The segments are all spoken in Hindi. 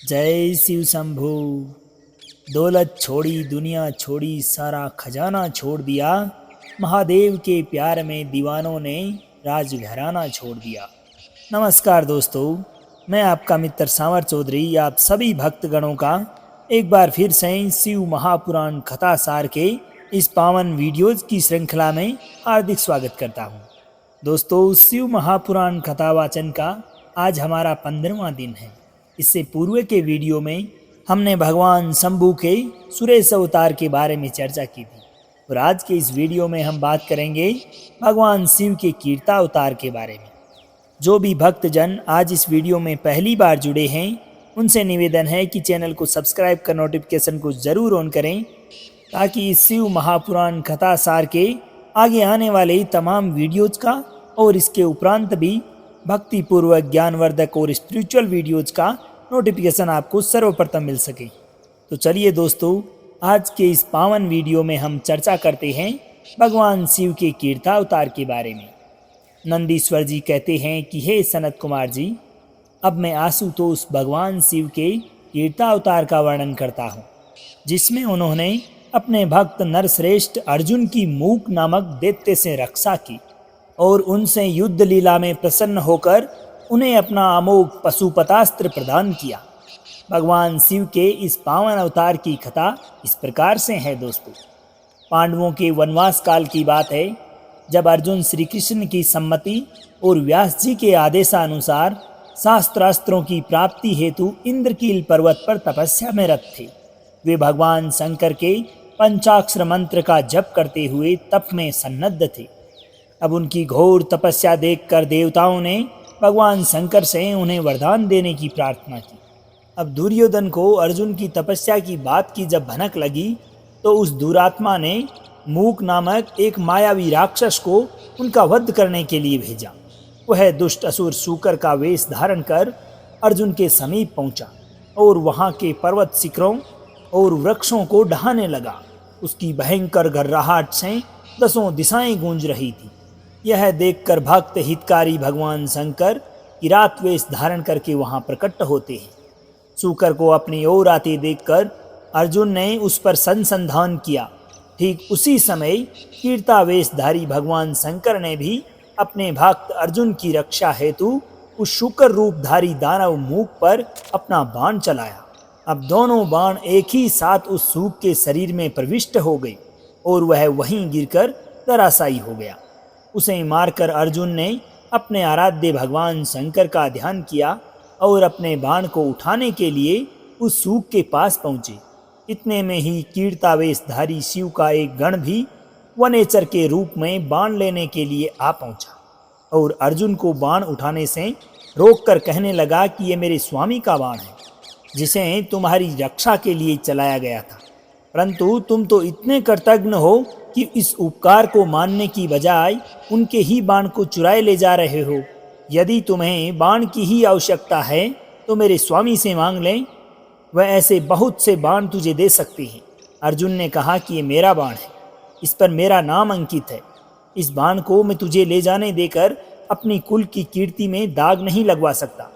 जय शिव शंभू। दौलत छोड़ी दुनिया छोड़ी सारा खजाना छोड़ दिया, महादेव के प्यार में दीवानों ने राजघराना छोड़ दिया। नमस्कार दोस्तों, मैं आपका मित्र सांवर चौधरी आप सभी भक्तगणों का एक बार फिर से शिव महापुराण कथा सार के इस पावन वीडियोज की श्रृंखला में हार्दिक स्वागत करता हूँ। दोस्तों, शिव महापुराण कथा वाचन का आज हमारा 15वां दिन है। इससे पूर्व के वीडियो में हमने भगवान शंभू के सुरेश अवतार के बारे में चर्चा की थी और आज के इस वीडियो में हम बात करेंगे भगवान शिव के कीर्ता अवतार के बारे में। जो भी भक्तजन आज इस वीडियो में पहली बार जुड़े हैं उनसे निवेदन है कि चैनल को सब्सक्राइब कर नोटिफिकेशन को ज़रूर ऑन करें ताकि इस शिव महापुराण कथा सार के आगे आने वाले तमाम वीडियोज़ का और इसके उपरांत भी भक्तिपूर्वक ज्ञानवर्धक और स्पिरिचुअल वीडियोज़ का नोटिफिकेशन आपको सर्वप्रथम मिल सके। तो चलिए दोस्तों, आज के इस पावन वीडियो में हम चर्चा करते हैं भगवान शिव के कीर्ता अवतार के बारे में। नंदीश्वर जी कहते हैं कि हे सनत कुमार जी, अब मैं आशुतोष भगवान शिव के कीर्ता अवतार का वर्णन करता हूँ, जिसमें उन्होंने अपने भक्त नरश्रेष्ठ अर्जुन की मूक नामक दैत्य से रक्षा की और उनसे युद्ध लीला में प्रसन्न होकर उन्हें अपना अमोघ पशुपतास्त्र प्रदान किया। भगवान शिव के इस पावन अवतार की कथा इस प्रकार से है दोस्तों। पांडवों के वनवास काल की बात है, जब अर्जुन श्री कृष्ण की सम्मति और व्यास जी के आदेशानुसार शास्त्रास्त्रों की प्राप्ति हेतु इंद्रकील पर्वत पर तपस्या में रत थे। वे भगवान शंकर के पंचाक्षर मंत्र का जप करते हुए तप में सन्नद्ध थे। अब उनकी घोर तपस्या देखकर देवताओं ने भगवान शंकर से उन्हें वरदान देने की प्रार्थना की। अब दुर्योधन को अर्जुन की तपस्या की बात की जब भनक लगी तो उस दुरात्मा ने मूक नामक एक मायावी राक्षस को उनका वध करने के लिए भेजा। वह दुष्ट असुर शूकर का वेश धारण कर अर्जुन के समीप पहुंचा और वहां के पर्वत शिखरों और वृक्षों को ढहाने लगा। उसकी भयंकर गर्राहट से 10 दिशाएं गूंज रही थी। यह देखकर भक्त हितकारी भगवान शंकर किरात वेश धारण करके वहां प्रकट होते हैं। शूकर को अपनी ओर आते देखकर अर्जुन ने उस पर संसंधान किया। ठीक उसी समय कीर्तावेशधारी भगवान शंकर ने भी अपने भक्त अर्जुन की रक्षा हेतु उस शूकर रूपधारी दानव मूक पर अपना बाण चलाया। अब दोनों बाण एक ही साथ उस सूक के शरीर में प्रविष्ट हो गए और वह वहीं गिरकर धराशायी हो गया। उसे मारकर अर्जुन ने अपने आराध्य भगवान शंकर का ध्यान किया और अपने बाण को उठाने के लिए उस सूक के पास पहुँचे। इतने में ही कीर्तावेशधारी शिव का एक गण भी वनेचर के रूप में बाण लेने के लिए आ पहुँचा और अर्जुन को बाण उठाने से रोककर कहने लगा कि ये मेरे स्वामी का बाण है, जिसे तुम्हारी रक्षा के लिए चलाया गया था, परंतु तुम तो इतने कृतज्ञ हो कि इस उपकार को मानने की बजाय उनके ही बाण को चुराए ले जा रहे हो। यदि तुम्हें बाण की ही आवश्यकता है तो मेरे स्वामी से मांग लें, वह ऐसे बहुत से बाण तुझे दे सकते हैं। अर्जुन ने कहा कि ये मेरा बाण है, इस पर मेरा नाम अंकित है। इस बाण को मैं तुझे ले जाने देकर अपनी कुल की कीर्ति में दाग नहीं लगवा सकता।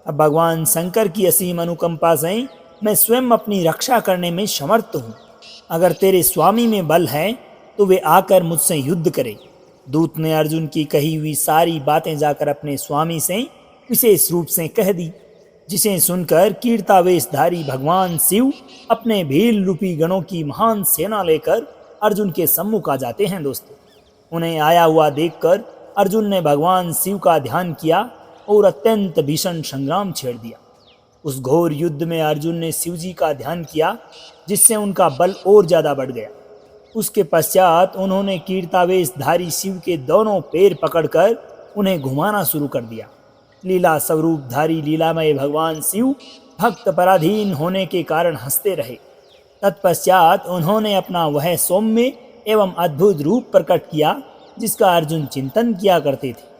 अब भगवान शंकर की असीम अनुकंपा से मैं स्वयं अपनी रक्षा करने में समर्थ हूँ। अगर तेरे स्वामी में बल है तो वे आकर मुझसे युद्ध करें। दूत ने अर्जुन की कही हुई सारी बातें जाकर अपने स्वामी से विशेष रूप से कह दी, जिसे सुनकर कीर्तावेशधारी भगवान शिव अपने भील रूपी गणों की महान सेना लेकर अर्जुन के सम्मुख आ जाते हैं। दोस्तों, उन्हें आया हुआ देखकर अर्जुन ने भगवान शिव का ध्यान किया और अत्यंत भीषण संग्राम छेड़ दिया। उस घोर युद्ध में अर्जुन ने शिव जी का ध्यान किया, जिससे उनका बल और ज्यादा बढ़ गया। उसके पश्चात उन्होंने कीर्तावेशधारी शिव के दोनों पैर पकड़कर उन्हें घुमाना शुरू कर दिया। लीला स्वरूपधारी लीलामय भगवान शिव भक्त पराधीन होने के कारण हंसते रहे। तत्पश्चात उन्होंने अपना वह सौम्य एवं अद्भुत रूप प्रकट किया जिसका अर्जुन चिंतन किया करते थे।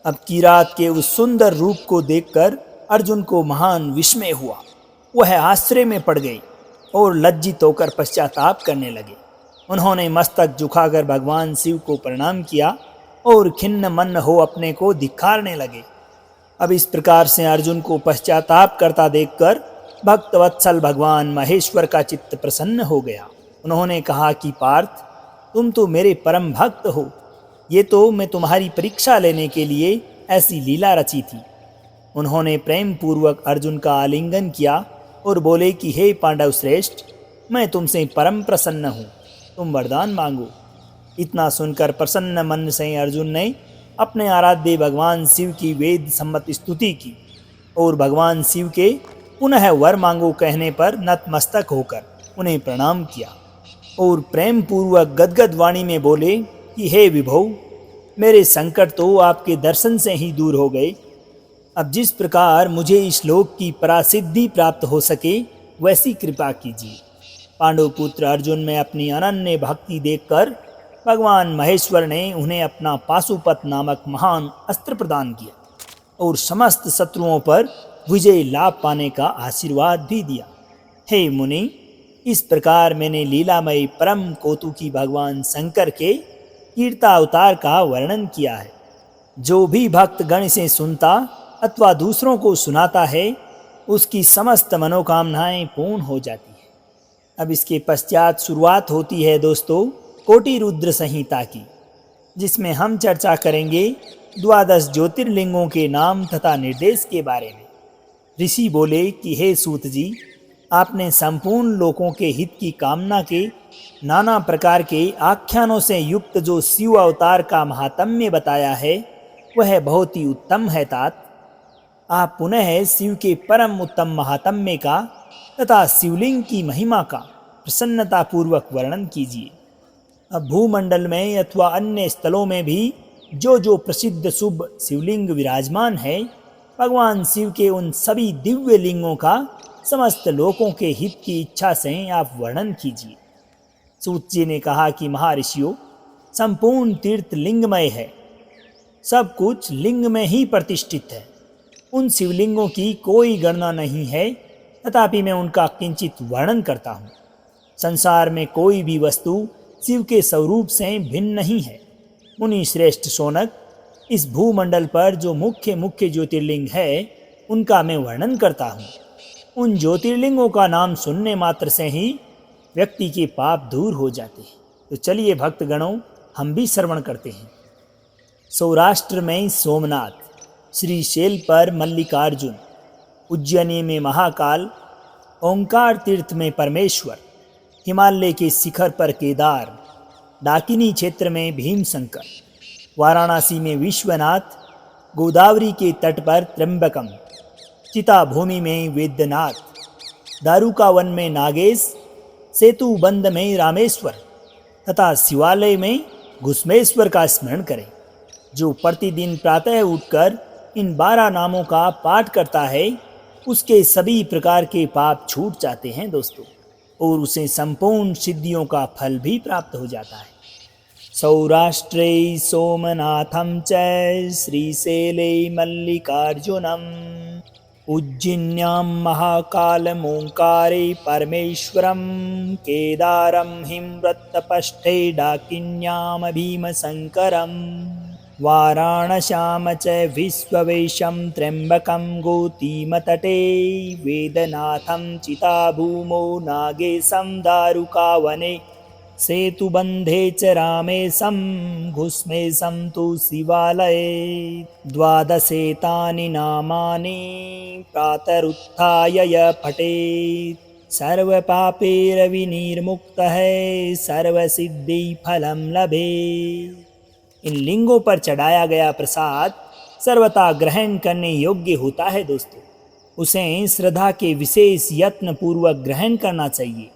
अब किरात के उस सुंदर रूप को देखकर अर्जुन को महान विस्मय हुआ। वह आश्चर्य में पड़ गए और लज्जित होकर पश्चाताप करने लगे। उन्होंने मस्तक झुकाकर भगवान शिव को प्रणाम किया और खिन्न मन हो अपने को धिक्कारने लगे। अब इस प्रकार से अर्जुन को पश्चाताप करता देखकर भक्तवत्सल भगवान महेश्वर का चित्त प्रसन्न हो गया। उन्होंने कहा कि पार्थ, तुम तो मेरे परम भक्त हो, ये तो मैं तुम्हारी परीक्षा लेने के लिए ऐसी लीला रची थी। उन्होंने प्रेम पूर्वक अर्जुन का आलिंगन किया और बोले कि हे पांडव श्रेष्ठ, मैं तुमसे परम प्रसन्न हूँ, तुम वरदान मांगो। इतना सुनकर प्रसन्न मन से अर्जुन ने अपने आराध्य भगवान शिव की वेद सम्मत स्तुति की और भगवान शिव के पुनः वर मांगो कहने पर नतमस्तक होकर उन्हें प्रणाम किया और प्रेम पूर्वक गदगद वाणी में बोले कि हे विभो, मेरे संकट तो आपके दर्शन से ही दूर हो गए। अब जिस प्रकार मुझे इस लोक की परासिद्धि प्राप्त हो सके वैसी कृपा कीजिए। पांडुपुत्र अर्जुन में अपनी अनन्य भक्ति देखकर भगवान महेश्वर ने उन्हें अपना पाशुपत नामक महान अस्त्र प्रदान किया और समस्त शत्रुओं पर विजय लाभ पाने का आशीर्वाद भी दिया। हे मुनि, इस प्रकार मैंने लीलामय परम कौतुकी भगवान शंकर के कीर्तावतार का वर्णन किया है। जो भी भक्त गण से सुनता अथवा दूसरों को सुनाता है, उसकी समस्त मनोकामनाएं पूर्ण हो जाती है। अब इसके पश्चात शुरुआत होती है दोस्तों कोटि रुद्र संहिता की, जिसमें हम चर्चा करेंगे 12 ज्योतिर्लिंगों के नाम तथा निर्देश के बारे में। ऋषि बोले कि हे सूत जी, आपने संपूर्ण लोकों के हित की कामना के नाना प्रकार के आख्यानों से युक्त जो शिव अवतार का महात्म्य बताया है वह बहुत ही उत्तम है तात। आप पुनः शिव के परम उत्तम महात्म्य का तथा शिवलिंग की महिमा का प्रसन्नतापूर्वक वर्णन कीजिए। अब भूमंडल में अथवा अन्य स्थलों में भी जो प्रसिद्ध शुभ शिवलिंग विराजमान है, भगवान शिव के उन सभी दिव्य लिंगों का समस्त लोकों के हित की इच्छा से आप वर्णन कीजिए। सूत जी ने कहा कि महर्षियों, संपूर्ण तीर्थ लिंगमय है, सब कुछ लिंग में ही प्रतिष्ठित है। उन शिवलिंगों की कोई गणना नहीं है, तथापि मैं उनका किंचित वर्णन करता हूँ। संसार में कोई भी वस्तु शिव के स्वरूप से भिन्न नहीं है। मुनि श्रेष्ठ शौनक, इस भूमंडल पर जो मुख्य मुख्य ज्योतिर्लिंग है उनका मैं वर्णन करता हूँ। उन ज्योतिर्लिंगों का नाम सुनने मात्र से ही व्यक्ति के पाप दूर हो जाते हैं। तो चलिए भक्तगणों, हम भी श्रवण करते हैं। सौराष्ट्र में सोमनाथ, श्रीशैल पर मल्लिकार्जुन, उज्जैनी में महाकाल, ओंकार तीर्थ में परमेश्वर, हिमालय के शिखर पर केदार, डाकिनी क्षेत्र में भीमशंकर, वाराणसी में विश्वनाथ, गोदावरी के तट पर त्र्यंबकम, चिता भूमि में वेद्यनाथ, दारुकावन में नागेश, सेतुबंध में रामेश्वर तथा शिवालय में घुस्मेश्वर का स्मरण करें। जो प्रतिदिन प्रातः उठकर इन 12 नामों का पाठ करता है उसके सभी प्रकार के पाप छूट जाते हैं दोस्तों, और उसे संपूर्ण सिद्धियों का फल भी प्राप्त हो जाता है। सौराष्ट्रे सोमनाथम च श्रीशैले मल्लिकार्जुनम, उज्जिन्यां महाकालमोंकारे परमेश्वरं, केदारं हिमवृत्तपष्ठे डाकिन्यां भीमशंकरं, वाराणस्यां च विश्ववेशं त्र्यंबकं गोतीमतटे, वेदनाथं चिताभूमौ नागेशं दारुकावने, सेतुबन्धे च रामेशं, घुस्मेशं तु शिवालये। 12 नामानि प्रातरुत्थाय य पठेत्, सर्वपापैर्विनिर्मुक्तः सर्वसिद्धिफलं लभेत्। इन लिंगों पर चढ़ाया गया प्रसाद सर्वथा ग्रहण करने योग्य होता है दोस्तों। उसे श्रद्धा के विशेष यत्न पूर्वक ग्रहण करना चाहिए।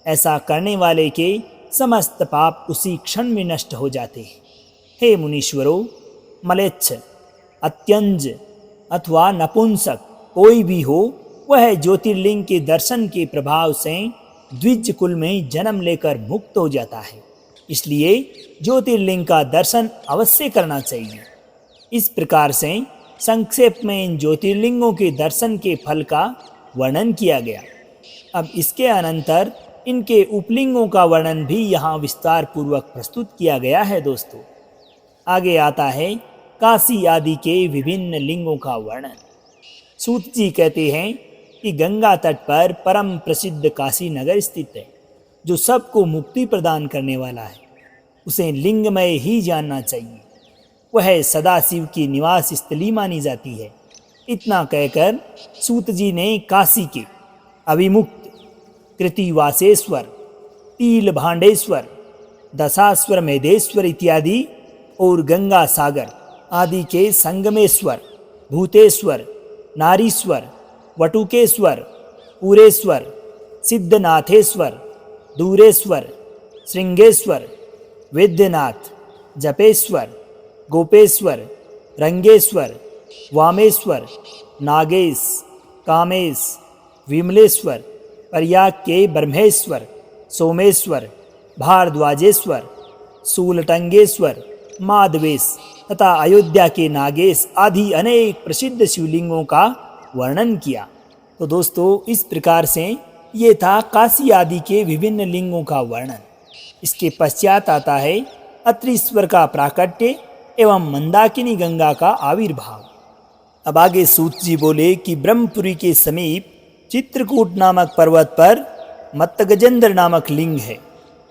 ऐसा करने वाले के समस्त पाप उसी क्षण में नष्ट हो जाते हैं। हे मुनीश्वरों, मलेच्छ, अत्यंज अथवा नपुंसक कोई भी हो, वह ज्योतिर्लिंग के दर्शन के प्रभाव से द्विज कुल में जन्म लेकर मुक्त हो जाता है। इसलिए ज्योतिर्लिंग का दर्शन अवश्य करना चाहिए। इस प्रकार से संक्षेप में इन ज्योतिर्लिंगों के दर्शन के फल का वर्णन किया गया। अब इसके अनंतर इनके उपलिंगों का वर्णन भी यहाँ विस्तार पूर्वक प्रस्तुत किया गया है दोस्तों। आगे आता है काशी आदि के विभिन्न लिंगों का वर्णन। सूत जी कहते हैं कि गंगा तट पर परम प्रसिद्ध काशी नगर स्थित है, जो सबको मुक्ति प्रदान करने वाला है। उसे लिंगमय ही जानना चाहिए। वह सदाशिव की निवास स्थली मानी जाती है। इतना कहकर सूत जी ने काशी के अभिमुक्त कृतिवासेश्वर, तिल भांडेश्वर, दशाश्वर मेधेश्वर इत्यादि और गंगा सागर आदि के संगमेश्वर, भूतेश्वर, नारीश्वर, वटुकेश्वर, पूरेश्वर, सिद्धनाथेश्वर, दूरेश्वर, श्रृंगेश्वर, वेद्यनाथ, जपेश्वर, गोपेश्वर, रंगेश्वर, वामेश्वर, नागेश, कामेश, विमलेश्वर, प्रयाग के ब्रह्मेश्वर, सोमेश्वर, भारद्वाजेश्वर, शूलटंगेश्वर, माधवेश तथा अयोध्या के नागेश आदि अनेक प्रसिद्ध शिवलिंगों का वर्णन किया। तो दोस्तों, इस प्रकार से ये था काशी आदि के विभिन्न लिंगों का वर्णन। इसके पश्चात आता है अत्रीश्वर का प्राकट्य एवं मंदाकिनी गंगा का आविर्भाव। अब आगे सूत जी बोले कि ब्रह्मपुरी के समीप चित्रकूट नामक पर्वत पर मत्तगजेंद्र नामक लिंग है।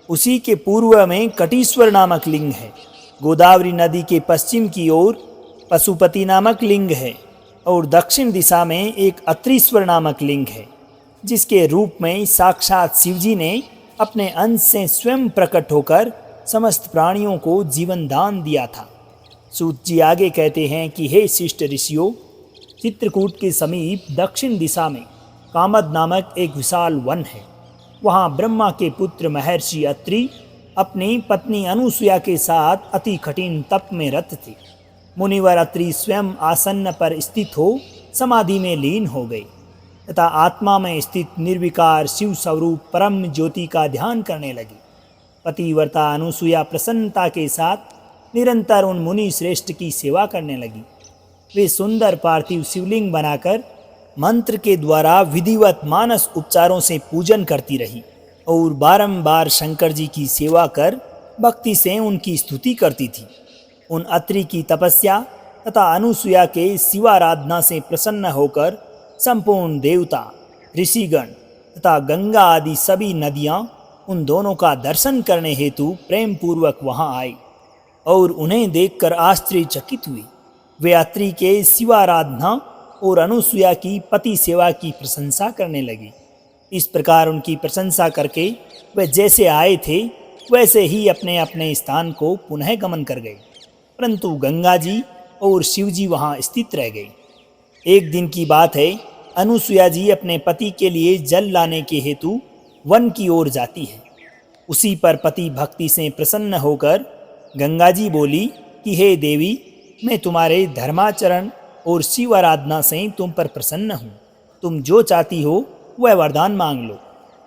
उसी के पूर्व में कटीश्वर नामक लिंग है। गोदावरी नदी के पश्चिम की ओर पशुपति नामक लिंग है और दक्षिण दिशा में एक अत्रीश्वर नामक लिंग है, जिसके रूप में साक्षात शिवजी ने अपने अंश से स्वयं प्रकट होकर समस्त प्राणियों को जीवन दान दिया था। सूत जी आगे कहते हैं कि हे शिष्ट ऋषियों, चित्रकूट के समीप दक्षिण दिशा में कामद नामक एक विशाल वन है। वहाँ ब्रह्मा के पुत्र महर्षि अत्रि अपनी पत्नी अनुसुया के साथ अति कठिन तप में रत थे। मुनिवर अत्रि स्वयं आसन्न पर स्थित हो समाधि में लीन हो गए तथा आत्मा में स्थित निर्विकार शिव स्वरूप परम ज्योति का ध्यान करने लगे। पतिव्रता अनुसुया प्रसन्नता के साथ निरंतर उन मुनि श्रेष्ठ की सेवा करने लगी। वे सुंदर पार्थिव शिवलिंग बनाकर मंत्र के द्वारा विधिवत मानस उपचारों से पूजन करती रही और बारंबार शंकर जी की सेवा कर भक्ति से उनकी स्तुति करती थी। उन अत्रि की तपस्या तथा अनुसुया के शिवाराधना से प्रसन्न होकर संपूर्ण देवता, ऋषिगण तथा गंगा आदि सभी नदियाँ उन दोनों का दर्शन करने हेतु प्रेम पूर्वक वहाँ आई और उन्हें देखकर आश्चर्यचकित हुई। वे अत्रि के शिवाराधना और अनुसुया की पति सेवा की प्रशंसा करने लगी। इस प्रकार उनकी प्रशंसा करके वे जैसे आए थे वैसे ही अपने अपने स्थान को पुनः गमन कर गए, परंतु गंगा जी और शिव जी वहाँ स्थित रह गए। एक दिन की बात है, अनुसुया जी अपने पति के लिए जल लाने के हेतु वन की ओर जाती है। उसी पर पति भक्ति से प्रसन्न होकर गंगा जी बोली कि हे देवी, मैं तुम्हारे धर्माचरण और शिव आराधना से तुम पर प्रसन्न हूँ। तुम जो चाहती हो वह वरदान मांग लो।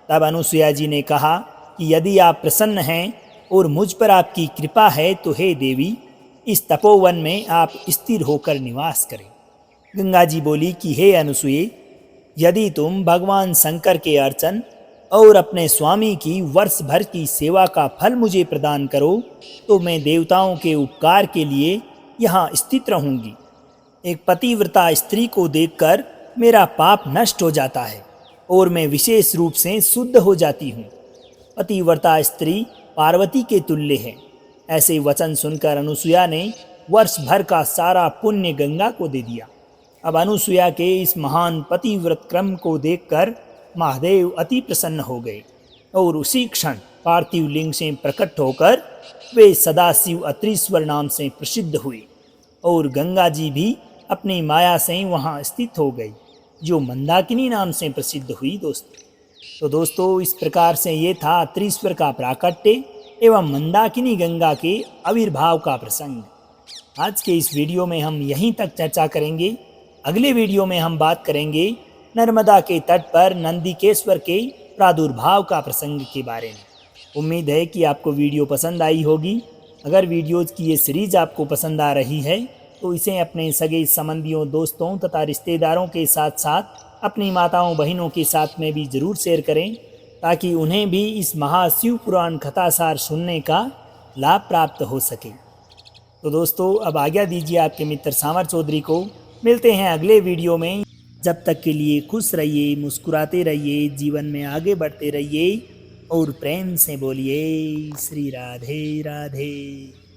तब अनुसुया जी ने कहा कि यदि आप प्रसन्न हैं और मुझ पर आपकी कृपा है तो हे देवी, इस तपोवन में आप स्थिर होकर निवास करें। गंगा जी बोली कि हे अनुसुए, यदि तुम भगवान शंकर के अर्चन और अपने स्वामी की वर्ष भर की सेवा का फल मुझे प्रदान करो तो मैं देवताओं के उपकार के लिए यहाँ स्थित रहूँगी। एक पतिव्रता स्त्री को देखकर मेरा पाप नष्ट हो जाता है और मैं विशेष रूप से शुद्ध हो जाती हूँ। पतिव्रता स्त्री पार्वती के तुल्य है। ऐसे वचन सुनकर अनुसुया ने वर्ष भर का सारा पुण्य गंगा को दे दिया। अब अनुसुया के इस महान पतिव्रत क्रम को देखकर महादेव अति प्रसन्न हो गए और उसी क्षण पार्थिव लिंग से प्रकट होकर वे सदाशिव अत्रीश्वर नाम से प्रसिद्ध हुए और गंगा जी भी अपनी माया से वहाँ स्थित हो गई, जो मंदाकिनी नाम से प्रसिद्ध हुई। दोस्तों, इस प्रकार से ये था अत्रीश्वर का प्राकट्य एवं मंदाकिनी गंगा के आविर्भाव का प्रसंग। आज के इस वीडियो में हम यहीं तक चर्चा करेंगे। अगले वीडियो में हम बात करेंगे नर्मदा के तट पर नंदिकेश्वर के प्रादुर्भाव का प्रसंग के बारे में। उम्मीद है कि आपको वीडियो पसंद आई होगी। अगर वीडियोज़ की ये सीरीज़ आपको पसंद आ रही है तो इसे अपने सगे संबंधियों, दोस्तों तथा रिश्तेदारों के साथ साथ अपनी माताओं बहनों के साथ में भी ज़रूर शेयर करें, ताकि उन्हें भी इस महाशिव पुराण कथासार सुनने का लाभ प्राप्त हो सके। तो दोस्तों, अब आज्ञा दीजिए आपके मित्र सांवर चौधरी को। मिलते हैं अगले वीडियो में। जब तक के लिए खुश रहिए, मुस्कुराते रहिए, जीवन में आगे बढ़ते रहिए और प्रेम से बोलिए श्री राधे राधे।